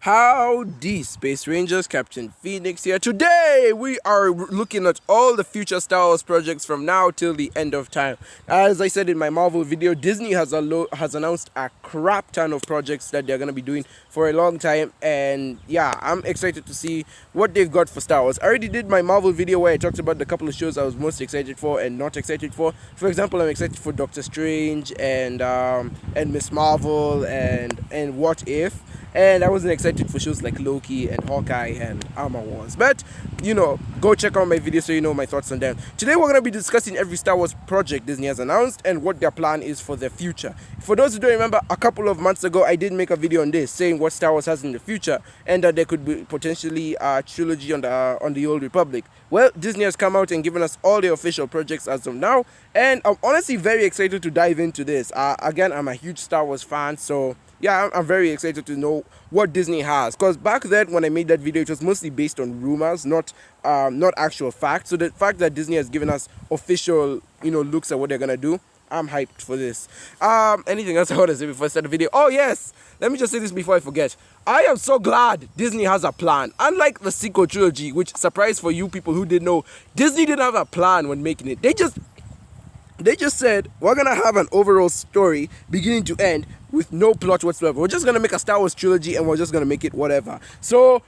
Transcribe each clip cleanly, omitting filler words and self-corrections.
Howdy, Space Rangers, Captain Phoenix here. Today, we are looking at all the future Star Wars projects from now till the end of time. As I said in my Marvel video, Disney has announced a crap ton of projects that they're going to be doing for a long time. And yeah, I'm excited to see what they've got for Star Wars. I already did my Marvel video where I talked about the couple of shows I was most excited for and not excited for. For example, I'm excited for Doctor Strange and Miss Marvel and What If. And I wasn't excited for shows like Loki and Hawkeye and Armor Wars. But, go check out my video so you know my thoughts on them. Today we're going to be discussing every Star Wars project Disney has announced and what their plan is for the future. For those who don't remember, a couple of months ago I did make a video on this, saying what Star Wars has in the future and that there could be potentially a trilogy on the Old Republic. Well, Disney has come out and given us all the official projects as of now, and I'm honestly very excited to dive into this. Again, I'm a huge Star Wars fan, so yeah, I'm very excited to know what Disney has. Because back then, when I made that video, it was mostly based on rumors, not actual facts. So the fact that Disney has given us official, looks at what they're gonna do, I'm hyped for this. Anything else I want to say before I start the video? Oh yes, let me just say this before I forget. I am so glad Disney has a plan. Unlike the sequel trilogy, which, surprise for you people who didn't know, Disney didn't have a plan when making it. They just said, we're going to have an overall story beginning to end with no plot whatsoever. We're just going to make a Star Wars trilogy and we're just going to make it whatever. So,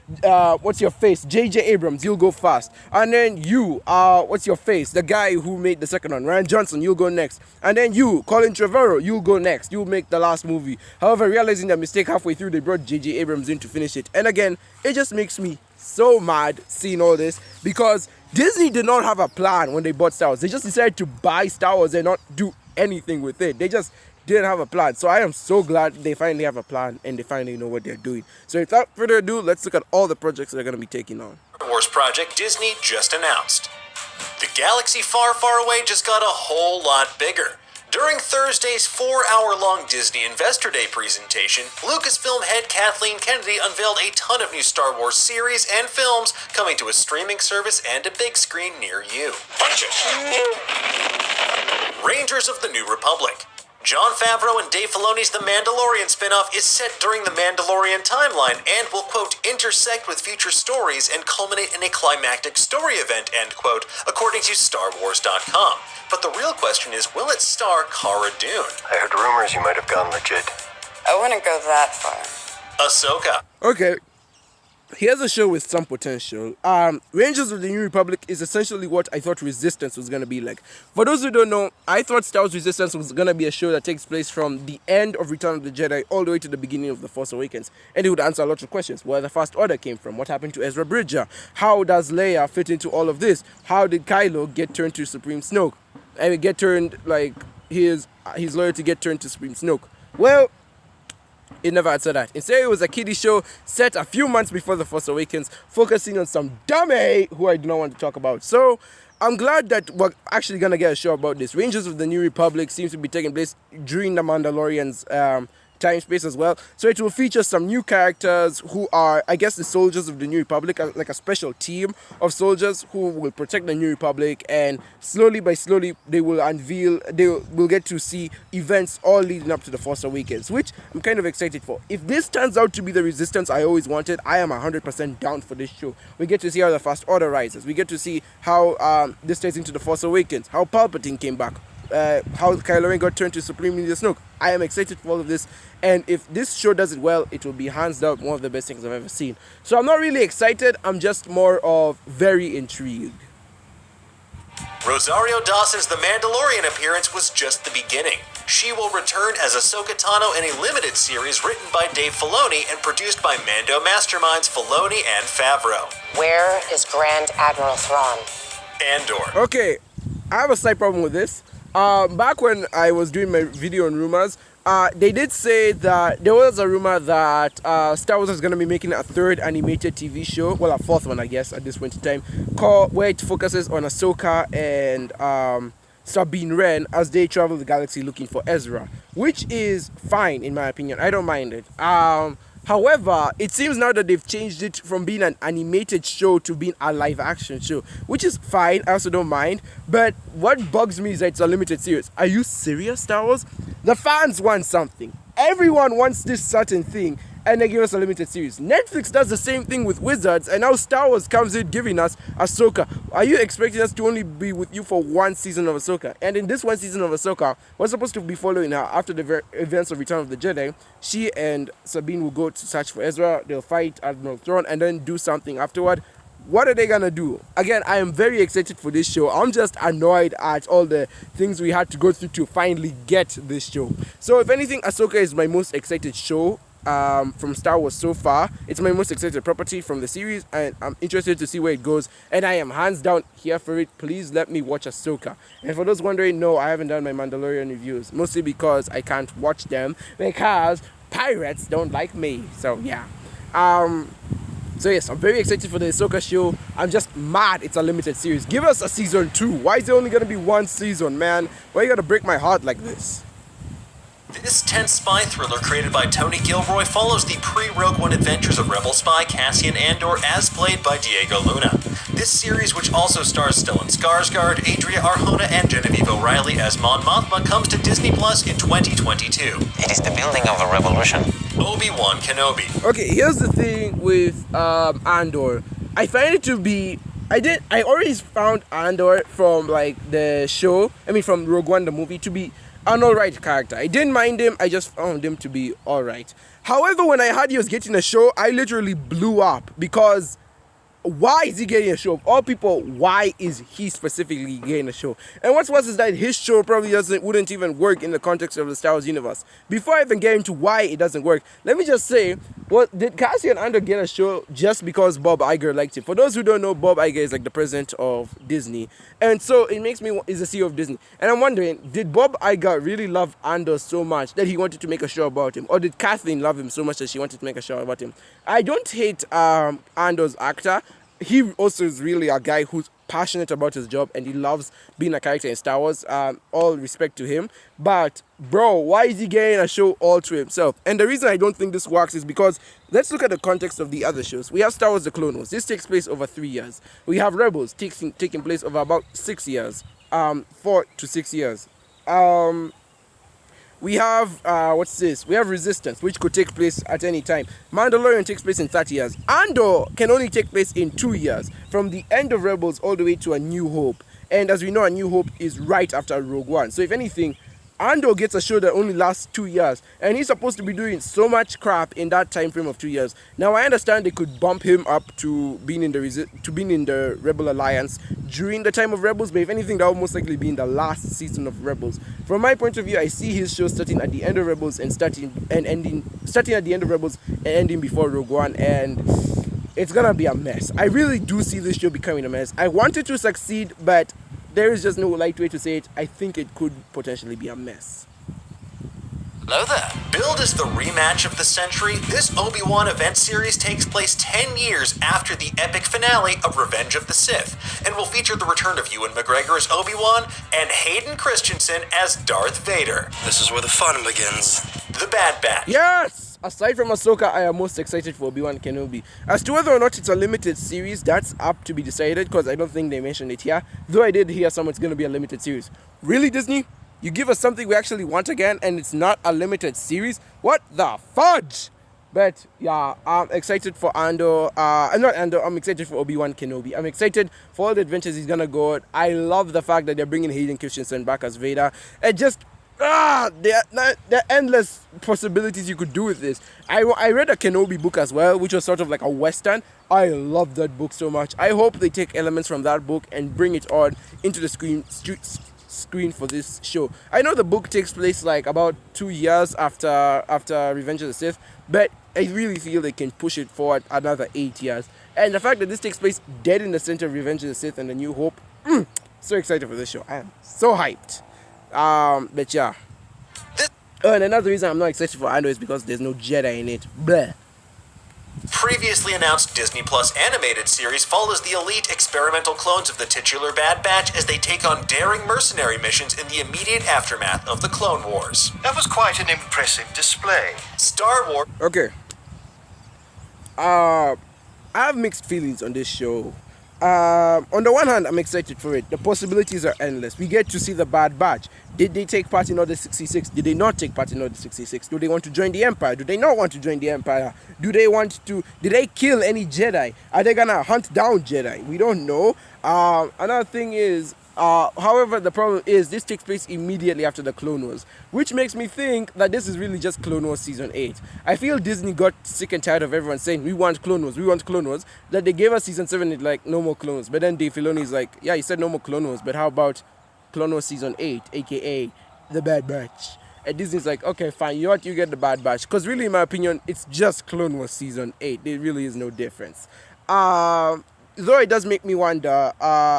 what's your face? J.J. Abrams, you'll go first. And then you, what's your face? The guy who made the second one, Ryan Johnson, you'll go next. And then you, Colin Trevorrow, you'll go next. You'll make the last movie. However, realizing their mistake halfway through, they brought J.J. Abrams in to finish it. And again, it just makes me so mad seeing all this because Disney did not have a plan when they bought Star Wars. They just decided to buy Star Wars and not do anything with it. They just didn't have a plan. So I am so glad they finally have a plan and they finally know what they're doing. So without further ado, let's look at all the projects they're going to be taking on. Star Wars project Disney just announced. The galaxy far, far away just got a whole lot bigger. During Thursday's 4-hour-long Disney Investor Day presentation, Lucasfilm head Kathleen Kennedy unveiled a ton of new Star Wars series and films coming to a streaming service and a big screen near you. Rangers of the New Republic. Jon Favreau and Dave Filoni's The Mandalorian spin-off is set during the Mandalorian timeline and will, quote, intersect with future stories and culminate in a climactic story event, end quote, according to Starwars.com. But the real question is, will it star Cara Dune? I heard rumors you might have gone legit. I wouldn't go that far. Ahsoka. Okay. Here's a show with some potential. Rangers of the New Republic is essentially what I thought Resistance was going to be like. For those who don't know, I thought Star Wars Resistance was going to be a show that takes place from the end of Return of the Jedi all the way to the beginning of The Force Awakens. And it would answer a lot of questions. Where the First Order came from? What happened to Ezra Bridger? How does Leia fit into all of this? How did Kylo get turned to Supreme Snoke? I mean, get turned, like, his loyalty get turned to Supreme Snoke. Well, it never answered that. Instead, it was a kiddie show set a few months before The Force Awakens, focusing on some dummy who I do not want to talk about. So, I'm glad that we're actually going to get a show about this. Rangers of the New Republic seems to be taking place during the Mandalorian's time space as well. So it will feature some new characters who are, I guess, the soldiers of the New Republic, like a special team of soldiers who will protect the New Republic, and slowly by slowly they will get to see events all leading up to The Force Awakens, which I'm kind of excited for. If this turns out to be the Resistance I always wanted, I am 100% down for this show. We get to see how the First Order rises. We get to see how this ties into The Force Awakens, how Palpatine came back, how Kylo Ren got turned to Supreme Leader Snoke. I am excited for all of this, and if this show does it well, it will be hands down one of the best things I've ever seen. So I'm not really excited, I'm just more of very intrigued. Rosario Dawson's The Mandalorian appearance was just the beginning. She will return as Ahsoka Tano in a limited series written by Dave Filoni and produced by Mando masterminds Filoni and Favreau. Where is Grand Admiral Thrawn? Andor. Okay, I have a slight problem with this. Back when I was doing my video on rumors, they did say that there was a rumor that Star Wars is going to be making a third animated TV show, well, a fourth one, I guess, at this point in time, where it focuses on Ahsoka and Sabine Wren as they travel the galaxy looking for Ezra, which is fine in my opinion. I don't mind it. However, it seems now that they've changed it from being an animated show to being a live action show, which is fine. I also don't mind. But what bugs me is that it's a limited series. Are you serious, Star Wars? The fans want something. Everyone wants this certain thing. and they give us a limited series. Netflix does the same thing with Wizards, and now Star Wars comes in giving us Ahsoka. Are you expecting us to only be with you for one season of Ahsoka? And in this one season of Ahsoka, we're supposed to be following her after the events of Return of the Jedi. She and Sabine will go to search for Ezra. They'll fight Admiral Thrawn and then do something afterward. What are they gonna do? Again, I am very excited for this show. I'm just annoyed at all the things we had to go through to finally get this show. So if anything, Ahsoka is my most excited show from Star Wars so far. It's my most excited property from the series, and I'm interested to see where it goes, and I am hands down here for it. Please let me watch Ahsoka. And for those wondering, no, I haven't done my Mandalorian reviews, mostly because I can't watch them because pirates don't like me. So yeah. So yes, I'm very excited for the Ahsoka show. I'm just mad it's a limited series. Give us a season 2. Why is there only going to be one season, man? Why you got to break my heart like this? This tense spy thriller created by Tony Gilroy follows the pre-Rogue One adventures of rebel spy Cassian Andor as played by Diego Luna. This series, which also stars Stellan Skarsgård, Adria Arjona, and Genevieve O'Reilly as Mon Mothma, comes to Disney Plus in 2022. It is the building of a revolution. Obi-Wan Kenobi. Okay, here's the thing with Andor. I find it to be... I already found Andor from like the show, from Rogue One, the movie, to be an alright character. I didn't mind him, I just found him to be alright. However, when I heard he was getting a show, I literally blew up because why is he getting a show? Of all people, why is he specifically getting a show? And what's worse is that his show probably wouldn't even work in the context of the Star Wars universe. Before I even get into why it doesn't work, let me just say, did Cassian Andor get a show just because Bob Iger liked him? For those who don't know, Bob Iger is like the president of Disney. And so it makes me, is the CEO of Disney. And I'm wondering, did Bob Iger really love Andor so much that he wanted to make a show about him? Or did Kathleen love him so much that she wanted to make a show about him? I don't hate Andor's actor. He also is really a guy who's passionate about his job and he loves being a character in Star Wars. All respect to him. But, bro, why is he getting a show all to himself? And the reason I don't think this works is because let's look at the context of the other shows. We have Star Wars The Clone Wars. This takes place over 3 years. We have Rebels taking place over about 6 years. 4 to 6 years. We have, We have Resistance, which could take place at any time. Mandalorian takes place in 30 years. Andor can only take place in 2 years, from the end of Rebels all the way to A New Hope. And as we know, A New Hope is right after Rogue One. So if anything, Andor gets a show that only lasts 2 years, and he's supposed to be doing so much crap in that time frame of 2 years. Now I understand they could bump him up to being in the Rebel Alliance during the time of Rebels, but if anything, that will most likely be in the last season of Rebels. From my point of view, I see his show starting at the end of Rebels and starting at the end of Rebels and ending before Rogue One, and it's gonna be a mess. I really do see this show becoming a mess. I want it to succeed, but there is just no light way to say it. I think it could potentially be a mess. Hello there. Billed as the rematch of the century, this Obi-Wan event series takes place 10 years after the epic finale of Revenge of the Sith, and will feature the return of Ewan McGregor as Obi-Wan and Hayden Christensen as Darth Vader. This is where the fun begins. The Bad Batch. Yes! Aside from Ahsoka, I am most excited for Obi-Wan Kenobi. As to whether or not it's a limited series, that's up to be decided, because I don't think they mentioned it here, though I did hear it's going to be a limited series. Really, Disney? You give us something we actually want again, and it's not a limited series? What the fudge? But yeah, I'm excited for Andor. I'm excited for Obi-Wan Kenobi. I'm excited for all the adventures he's gonna go on. I love the fact that they're bringing Hayden Christensen back as Vader. It just there are endless possibilities you could do with this. I read a Kenobi book as well, which was sort of like a western. I love that book so much. I hope they take elements from that book and bring it on into the screen for this show. I know the book takes place like about 2 years after Revenge of the Sith, but I really feel they can push it forward another 8 years. And the fact that this takes place dead in the center of Revenge of the Sith and A New Hope, so excited for this show. I am so hyped. But yeah. And another reason I'm not excited for Andor is because there's no Jedi in it. Bleh. Previously announced Disney Plus animated series follows the elite experimental clones of the titular Bad Batch as they take on daring mercenary missions in the immediate aftermath of the Clone Wars. That was quite an impressive display. Star Wars. Okay. I have mixed feelings on this show. On the one hand, I'm excited for it. The possibilities are endless. We get to see the Bad Batch. Did they take part in Order 66? Did they not take part in Order 66? Do they want to join the Empire? Do they not want to join the Empire? Did they kill any Jedi? Are they gonna hunt down Jedi? We don't know. Another thing is, however, the problem is this takes place immediately after the Clone Wars, which makes me think that this is really just Clone Wars Season 8. I feel Disney got sick and tired of everyone saying, we want Clone Wars, we want Clone Wars, that they gave us Season 7, it's like, no more Clone Wars. But then Dave Filoni is like, yeah, you said no more Clone Wars, but how about Clone Wars Season 8, aka The Bad Batch? And Disney's like, okay, fine, you know what, you get The Bad Batch. Because really, in my opinion, it's just Clone Wars Season 8. There really is no difference. Though it does make me wonder,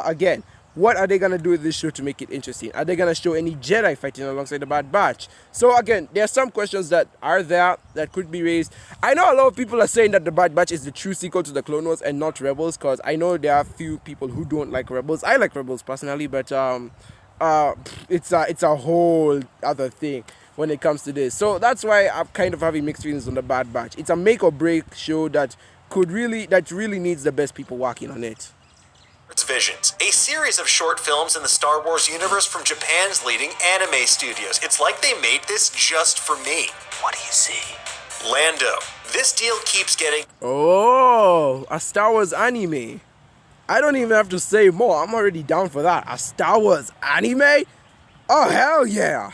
again, what are they going to do with this show to make it interesting? Are they going to show any Jedi fighting alongside the Bad Batch? So again, there are some questions that are there that could be raised. I know a lot of people are saying that the Bad Batch is the true sequel to the Clone Wars and not Rebels, because I know there are a few people who don't like Rebels. I like Rebels personally, but it's a whole other thing when it comes to this. So that's why I'm kind of having mixed feelings on the Bad Batch. It's a make or break show that really needs the best people working on it. Visions, a series of short films in the Star Wars universe from Japan's leading anime studios. It's like they made this just for me. What do you see? Lando. This deal keeps getting... Oh, a Star Wars anime. I don't even have to say more. I'm already down for that. A Star Wars anime? Oh, hell yeah.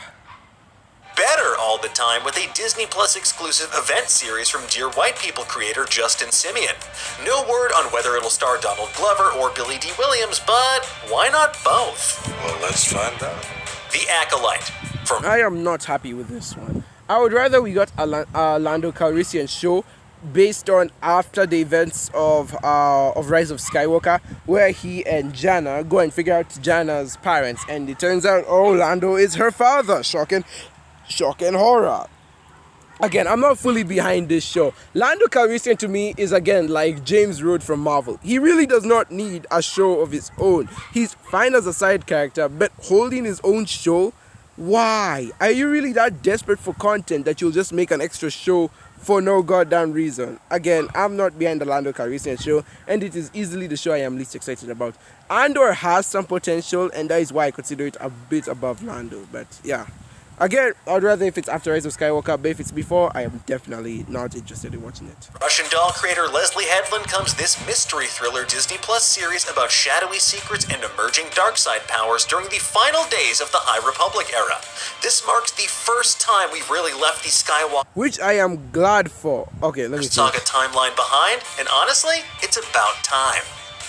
Better all the time with a Disney Plus exclusive event series from Dear White People creator Justin Simeon. No word on whether it'll star Donald Glover or Billy D. Williams, but why not both? Well, let's find out. The Acolyte. I am not happy with this one. I would rather we got a Lando Calrissian show based on after the events of Rise of Skywalker, where he and Janna go and figure out Janna's parents, and it turns out, oh, Lando is her father. Shocking horror. Again, I'm not fully behind this show. Lando Calrissian to me is again like James Rhodes from Marvel. He really does not need a show of his own. He's fine as a side character, but holding his own show, why? Are you really that desperate for content that you'll just make an extra show for no goddamn reason? Again, I'm not behind the Lando Calrissian show, and it is easily the show I am least excited about. Andor has some potential, and that is why I consider it a bit above Lando, but yeah. Again, I'd rather if it's after Rise of Skywalker, but if it's before, I am definitely not interested in watching it. Russian doll creator Leslie Headland comes this mystery thriller Disney Plus series about shadowy secrets and emerging dark side powers during the final days of the High Republic era. This marks the first time we've really left the Skywalker, which I am glad for. Okay, let me saga timeline behind, and honestly, it's about time.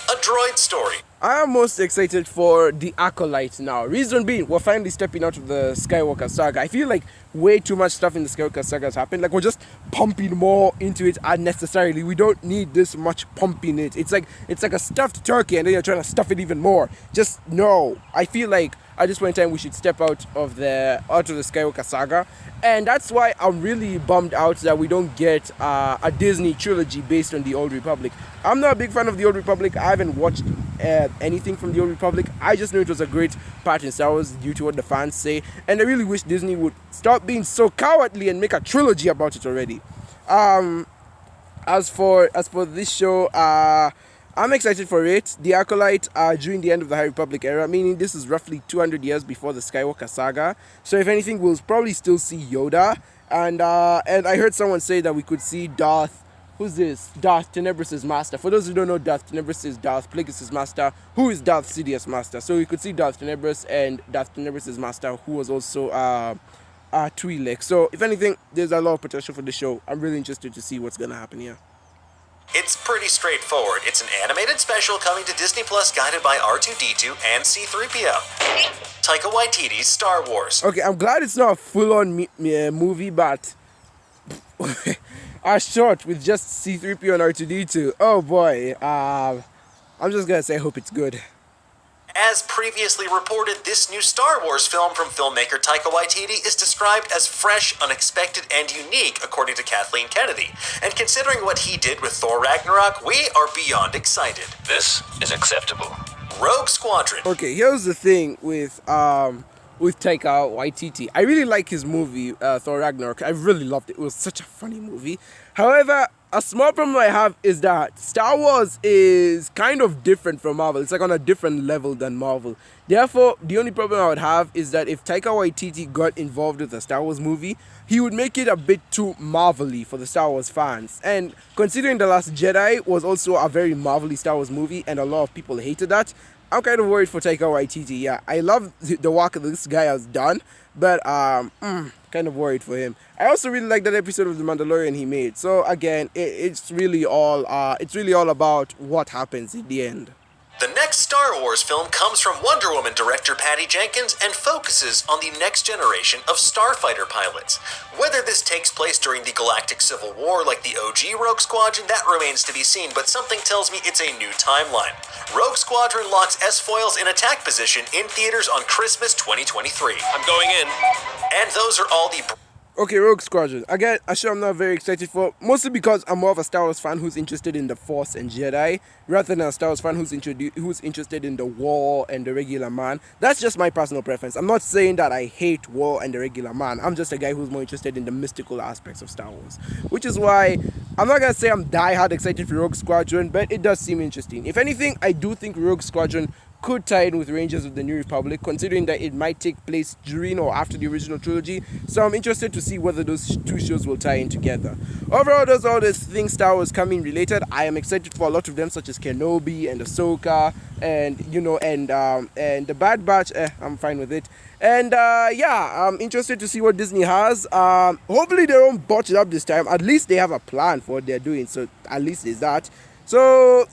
A droid story. I am most excited for The Acolyte now. Reason being, we're finally stepping out of the Skywalker saga. I feel like way too much stuff in the Skywalker saga has happened. Like, we're just pumping more into it unnecessarily. We don't need this much pumping it. It's like a stuffed turkey and then you're trying to stuff it even more. Just no. I feel like at this point in time we should step out of the Skywalker saga. And that's why I'm really bummed out that we don't get a Disney trilogy based on the Old Republic. I'm not a big fan of the Old Republic. I haven't watched anything from the Old Republic. I just know it was a great part in Star Wars due to what the fans say, and I really wish Disney would stop being so cowardly and make a trilogy about it already. As for this show, I'm excited for it. The Acolyte during the end of the High Republic era, meaning this is roughly 200 years before the Skywalker saga. So if anything, we'll probably still see Yoda, and I heard someone say that we could see Darth. Who's this? Darth Tenebris' master. For those who don't know, Darth Tenebris is Darth Plagueis' master, who is Darth Sidious' master. So we could see Darth Tenebris and Darth Tenebris' master, who was also Twi'lek. So if anything, there's a lot of potential for the show. I'm really interested to see what's gonna happen here. It's pretty straightforward. It's an animated special coming to Disney Plus guided by R2-D2 and C-3PO. Taika Waititi's Star Wars. Okay, I'm glad it's not a full-on movie, but a short with just C-3PO and R2-D2. Oh boy, I'm just gonna say I hope it's good. As previously reported, this new Star Wars film from filmmaker Taika Waititi is described as fresh, unexpected, and unique, according to Kathleen Kennedy. And considering what he did with Thor Ragnarok, we are beyond excited. This is acceptable. Rogue Squadron. Okay, here's the thing with Taika Waititi. I really like his movie, Thor Ragnarok. I really loved it. It was such a funny movie. However, a small problem I have is that Star Wars is kind of different from Marvel. It's like on a different level than Marvel. Therefore, the only problem I would have is that if Taika Waititi got involved with a Star Wars movie, he would make it a bit too Marvel-y for the Star Wars fans. And considering The Last Jedi was also a very Marvel-y Star Wars movie and a lot of people hated that, I'm kind of worried for Taika Waititi. Yeah, I love the work this guy has done, but kind of worried for him. I also really like that episode of The Mandalorian he made. So again, it's really all about what happens in the end. The next Star Wars film comes from Wonder Woman director Patty Jenkins and focuses on the next generation of starfighter pilots. Whether this takes place during the Galactic Civil War like the OG Rogue Squadron, that remains to be seen, but something tells me it's a new timeline. Rogue Squadron locks S-foils in attack position in theaters on Christmas 2023. I'm going in. And those are all the... Okay, Rogue Squadron. Again, a show I'm not very excited for, mostly because I'm more of a Star Wars fan who's interested in the Force and Jedi, rather than a Star Wars fan who's interested in the war and the regular man. That's just my personal preference. I'm not saying that I hate war and the regular man. I'm just a guy who's more interested in the mystical aspects of Star Wars, which is why I'm not gonna say I'm die-hard excited for Rogue Squadron, but it does seem interesting. If anything, I do think Rogue Squadron could tie in with Rangers of the New Republic, considering that it might take place during or after the original trilogy. So I'm interested to see whether those two shows will tie in together. Overall, there's all these things Star Wars coming related. I am excited for a lot of them, such as Kenobi and Ahsoka, and and the Bad Batch. I'm fine with it. And yeah, I'm interested to see what Disney has. Hopefully they don't botch it up this time. At least they have a plan for what they're doing. So at least there's that. So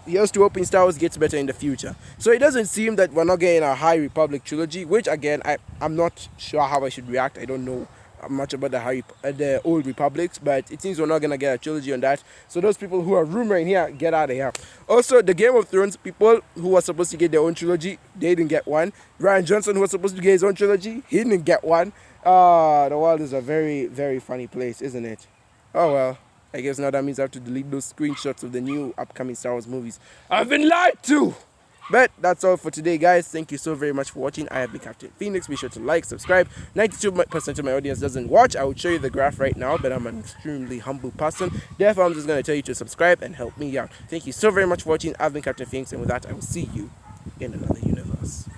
here's to hoping Star Wars gets better in the future. So it doesn't seem that we're not getting a High Republic trilogy, which again, I'm not sure how I should react. I don't know much about the old Republics, but it seems we're not going to get a trilogy on that. So those people who are rumoring here, get out of here. Also, the Game of Thrones people who were supposed to get their own trilogy, they didn't get one. Ryan Johnson, who was supposed to get his own trilogy, he didn't get one. The world is a very, very funny place, isn't it? Oh well. I guess now that means I have to delete those screenshots of the new upcoming Star Wars movies. I've been lied to! But that's all for today, guys. Thank you so very much for watching. I have been Captain Phoenix. Be sure to like, subscribe. 92% of my audience doesn't watch. I would show you the graph right now, but I'm an extremely humble person. Therefore, I'm just going to tell you to subscribe and help me out. Thank you so very much for watching. I've been Captain Phoenix, and with that, I will see you in another universe.